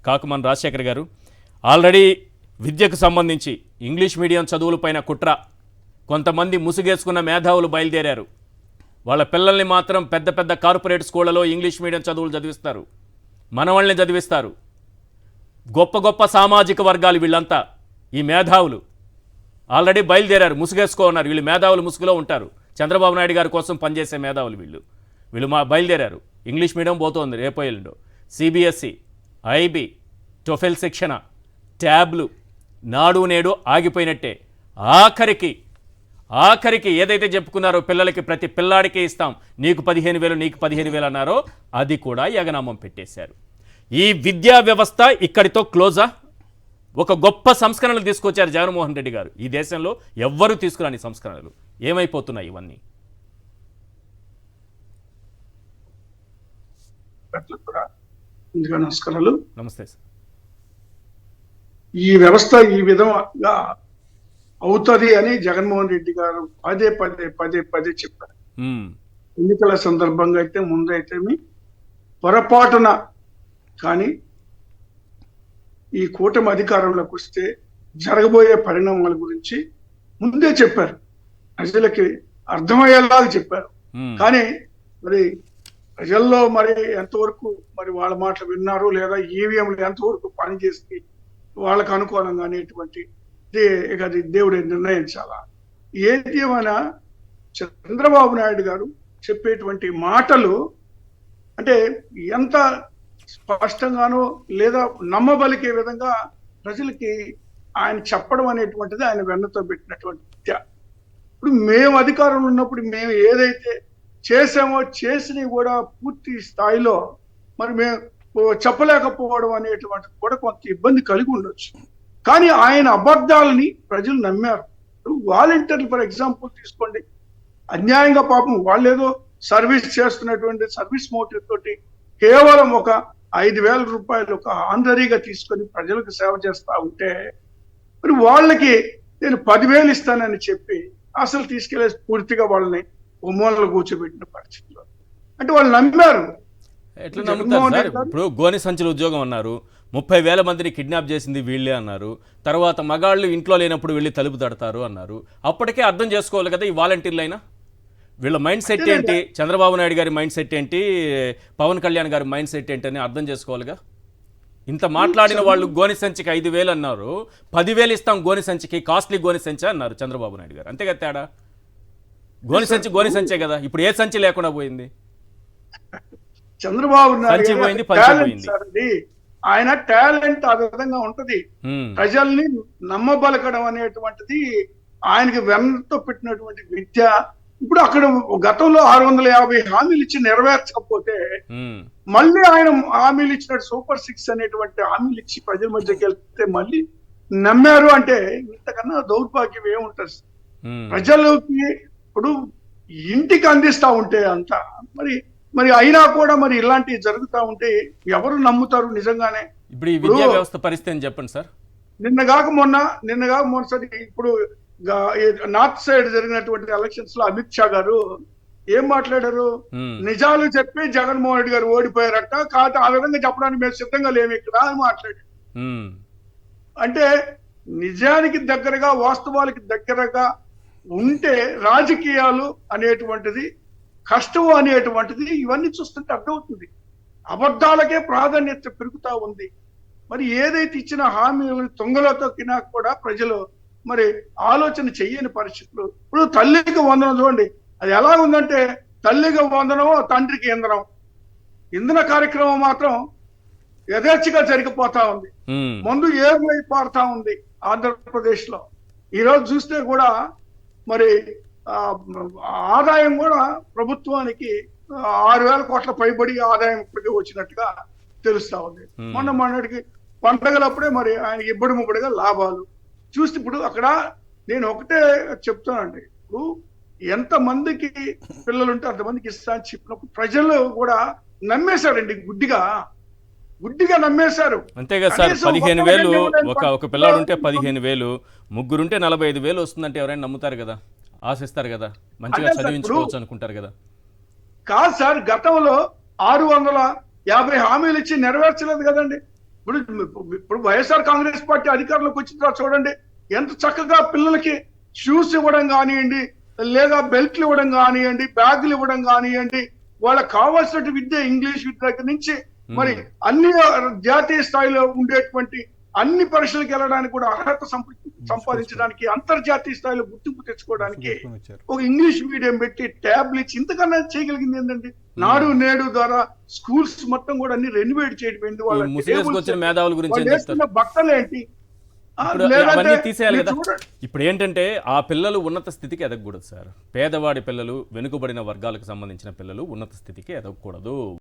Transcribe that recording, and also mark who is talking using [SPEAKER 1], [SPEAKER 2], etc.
[SPEAKER 1] కాకుమాన్ రాజశేఖర్ గారు. ఆల్రెడీ విద్యకు సంబంధించి ఇంగ్లీష్ మీడియం చదువులపైన కుట్ర, కొంతమంది ముసుగేసుకున్న మేధావులు బయలుదేరారు. వాళ్ళ పిల్లల్ని మాత్రం పెద్ద పెద్ద కార్పొరేట్ స్కూళ్లలో ఇంగ్లీష్ మీడియం చదువులు చదివిస్తారు, మనవాళ్ళని చదివిస్తారు. గొప్ప గొప్ప సామాజిక వర్గాలు వీళ్ళంతా, ఈ మేధావులు ఆల్రెడీ బయలుదేరారు, ముసుగేసుకో ఉన్నారు. వీళ్ళు మేధావులు ముసుగులో ఉంటారు, చంద్రబాబు నాయుడు గారి కోసం పనిచేసే మేధావులు వీళ్ళు బయలుదేరారు. ఇంగ్లీష్ మీడియం పోతోంది రేపో ఎల్లుండో. సిబిఎస్ఈ, ఐబీ, టొఫెల్ శిక్షణ, ట్యాబ్లు, నాడు నేడు ఆగిపోయినట్టే. ఆఖరికి ఏదైతే చెప్పుకున్నారో పిల్లలకి ప్రతి పిల్లాడికి ఇస్తాం, నీకు 15,000 నీకు 15,000 అన్నారో అది కూడా యగనామం పెట్టేశారు. ఈ విద్యా వ్యవస్థ ఇక్కడితో క్లోజా? ఒక గొప్ప సంస్కరణలు తీసుకొచ్చారు జగన్మోహన్ రెడ్డి గారు. ఈ దేశంలో ఎవ్వరూ తీసుకురాని సంస్కరణలు. ఏమైపోతున్నాయి ఇవన్నీ?
[SPEAKER 2] నమస్కారాలు.
[SPEAKER 1] నమస్తే సార్.
[SPEAKER 2] ఈ వ్యవస్థ ఈ విధంగా అవుతుంది అని జగన్మోహన్ రెడ్డి గారు పదే పదే పదే పదే చెప్పారు. ఎన్నికల సందర్భంగా అయితే ముందైతేమి పొరపాటున కానీ ఈ కూటమి అధికారంలోకి వస్తే జరగబోయే పరిణామాల గురించి ముందే చెప్పారు, ప్రజలకి అర్థమయ్యేలా చెప్పారు. కానీ మరి ప్రజల్లో మరి ఎంతవరకు మరి వాళ్ళ మాటలు విన్నారు, లేదా ఈవీఎంలు ఎంతవరకు పనిచేసి వాళ్ళకు అనుకూలంగా అనేటువంటి అది దేవుడే నిర్ణయించాలా. ఏది ఏమైనా చంద్రబాబు నాయుడు గారు చెప్పేటువంటి మాటలు అంటే ఎంత స్పష్టంగానో లేదా నమ్మబలికే విధంగా ప్రజలకి ఆయన చెప్పడం అనేటువంటిది ఆయన వెన్నతో పెట్టినటువంటి విద్య. ఇప్పుడు మేము అధికారంలో ఉన్నప్పుడు మేము ఏదైతే చేసామో చేసినవి కూడా పూర్తి స్థాయిలో మరి మేము చెప్పలేకపోవడం అనేటువంటిది కూడా కొంత ఇబ్బంది కలిగి ఉండొచ్చు. కానీ ఆయన అబద్ధాలని ప్రజలు నమ్మారు. వాలంటీర్లు ఫర్ ఎగ్జాంపుల్ తీసుకోండి, అన్యాయంగా పాపం వాళ్ళు ఏదో సర్వీస్ చేస్తున్నటువంటి సర్వీస్ మోటివ్ తోటి కేవలం ఒక 5,000 రూపాయలు ఒక ఆందరీగా తీసుకొని ప్రజలకు సేవ చేస్తా ఉంటే మరి వాళ్ళకి నేను 10,000 ఇస్తానని చెప్పి అసలు తీసుకెళ్లే పూర్తిగా వాళ్ళని ఉమ్మోళ్ళలో కూర్చోబెట్టిన పరిస్థితిలో అంటే వాళ్ళు నమ్మారు.
[SPEAKER 1] ఎట్లా నమ్ముతారు సార్? ఇప్పుడు గోని సంచుల ఉద్యోగం అన్నారు, 30,000 మందిని కిడ్నాప్ చేసింది వీళ్ళే అన్నారు. తర్వాత మగాళ్ళు ఇంట్లో లేనప్పుడు వెళ్ళి తలుపు తడతారు అన్నారు. అప్పటికే అర్థం చేసుకోవాలి కదా ఈ వాలంటీర్లైనా వీళ్ళ మైండ్ సెట్ ఏంటి, చంద్రబాబు నాయుడు గారి మైండ్ సెట్ ఏంటి, పవన్ కళ్యాణ్ గారి మైండ్ సెట్ ఏంటి అని అర్థం చేసుకోవాలిగా. ఇంత మాట్లాడిన వాళ్ళు గోని సంచికి 5,000 అన్నారు, 10,000 ఇస్తాం గోని సంచికి, కాస్ట్లీ గోని సంచి అన్నారు చంద్రబాబు నాయుడు గారు. అంతే కదా తేడా? గోని సంచే కదా. ఇప్పుడు ఏ సంచి లేకుండా పోయింది?
[SPEAKER 2] చంద్రబాబు
[SPEAKER 1] నాయుడు పోయింది, పంచి పోయింది.
[SPEAKER 2] ఆయన టాలెంట్ ఆ విధంగా ఉంటది. ప్రజల్ని నమ్మబలకడం అనేటువంటిది ఆయనకి వెన్నతో పెట్టినటువంటి విద్య. ఇప్పుడు అక్కడ గతంలో 650 హామీలు ఇచ్చి నెరవేర్చకపోతే మళ్ళీ ఆయన హామీలు ఇచ్చినట్టు సూపర్ 6 అనేటువంటి హామీలు ఇచ్చి ప్రజల మధ్యకి వెళ్తే మళ్ళీ నమ్మారు అంటే ఇంతకన్నా దౌర్భాగ్యం ఏముంటది? ప్రజలకి ఇప్పుడు ఇంటికి అందిస్తా ఉంటే అంతా మరి అయినా కూడా మరి ఇలాంటివి జరుగుతూ ఉంటే ఎవరు నమ్ముతారు నిజంగానే?
[SPEAKER 1] ఇప్పుడు ఈ విద్యా వ్యవస్థ పరిస్థితి చెప్పండి సార్.
[SPEAKER 2] నిన్నగాక మొన్న సరే ఇప్పుడు నార్త్ సైడ్ జరిగినటువంటి ఎలక్షన్స్ లో అమిత్ షా గారు ఏం మాట్లాడారు? నిజాలు చెప్పి జగన్మోహన్ రెడ్డి గారు ఓడిపోయారట, కాదు ఆ విధంగా చెప్పడానికి మేము సిద్ధంగా లేము ఇక్కడ అని మాట్లాడారు. అంటే నిజానికి దగ్గరగా వాస్తవాలకి దగ్గరగా ఉంటే రాజకీయాలు అనేటువంటిది కష్టం అనేటువంటిది ఇవన్నీ చూస్తుంటే అర్థమవుతుంది. అబద్ధాలకే ప్రాధాన్యత పెరుగుతా ఉంది. మరి ఏదైతే ఇచ్చిన హామీలను తొంగలో తొక్కినా కూడా ప్రజలు మరి ఆలోచన చెయ్యని పరిస్థితులు. ఇప్పుడు తల్లికి వందనం చూడండి, అది ఎలా ఉందంటే తల్లికి వందనం తండ్రికి ఇంధన కార్యక్రమం మాత్రం యథేచ్ఛగా జరిగిపోతా ఉంది. ముందు ఏర్లై పారుతా ఉంది ఆంధ్రప్రదేశ్ లో. ఈరోజు చూస్తే కూడా మరి ఆదాయం కూడా ప్రభుత్వానికి 6,000 కోట్ల పైబడి ఆదాయం ఇప్పటికే వచ్చినట్టుగా తెలుస్తా ఉంది. మొన్నటికి పండగలప్పుడే మరి ఆయనకి ఇబ్బడి ముబ్బడిగా లాభాలు చూస్తే ఇప్పుడు అక్కడ నేను ఒకటే చెప్తానండి, ఇప్పుడు ఎంతమందికి పిల్లలుంటే అంతమందికి ఇస్తా అని చెప్పినప్పుడు ప్రజలు కూడా నమ్మేశారండి, గుడ్డిగా నమ్మేశారు.
[SPEAKER 1] అంతేగా సార్. 15,000 ఒక పిల్లాడు ఉంటే 15,000, ముగ్గురుంటే 45,000 వస్తుందంటే ఎవరైనా నమ్ముతారు కదా, ఆశిస్తారు కదా, మంచిగా చదివించుకోవచ్చు అనుకుంటారు కదా.
[SPEAKER 2] కాదు సార్, గతంలో 650 హామీలు ఇచ్చి నెరవేర్చలేదు కదండి. ఇప్పుడు ఇప్పుడు వైఎస్ఆర్ కాంగ్రెస్ పార్టీ అధికారంలోకి వచ్చిన తర్వాత చూడండి ఎంత చక్కగా పిల్లలకి షూస్ ఇవ్వడం కానివ్వండి, లేదా బెల్ట్లు ఇవ్వడం కానివ్వండి, బ్యాగులు ఇవ్వడం కానివ్వండి, వాళ్ళకి కావాల్సిన విద్య ఇంగ్లీష్ విద్య దగ్గర నుంచి మరి అన్ని జాతీయ స్థాయిలో ఉండేటువంటి అన్ని పరీక్షలకు వెళ్ళడానికి కూడా అర్హత సంపాదించడానికి, అంతర్జాతీయ స్థాయిలో గుర్తింపు తెచ్చుకోవడానికి ఒక ఇంగ్లీష్ మీడియం పెట్టి ట్యాబ్లు ఇచ్చి ఇంతకన్నా చేయగలిగింది ఏంటంటే నాడు నేడు ద్వారా స్కూల్స్ మొత్తం కూడా అన్ని రెనోవేట్ చేయడం, వాళ్ళ
[SPEAKER 1] ముసుగేసుకొచ్చిన మేధావుల గురించి ఏం చెప్తారు?
[SPEAKER 2] బట్టలు ఏంటి
[SPEAKER 1] ఇప్పుడు అవన్నీ తీసేయాలి కదా. ఇప్పుడు ఏంటంటే ఆ పిల్లలు ఉన్నత స్థితికి ఎదగకూడదు సార్. పేదవాడి పిల్లలు, వెనుకబడిన వర్గాలకు సంబంధించిన పిల్లలు ఉన్నత స్థితికి ఎదగకూడదు.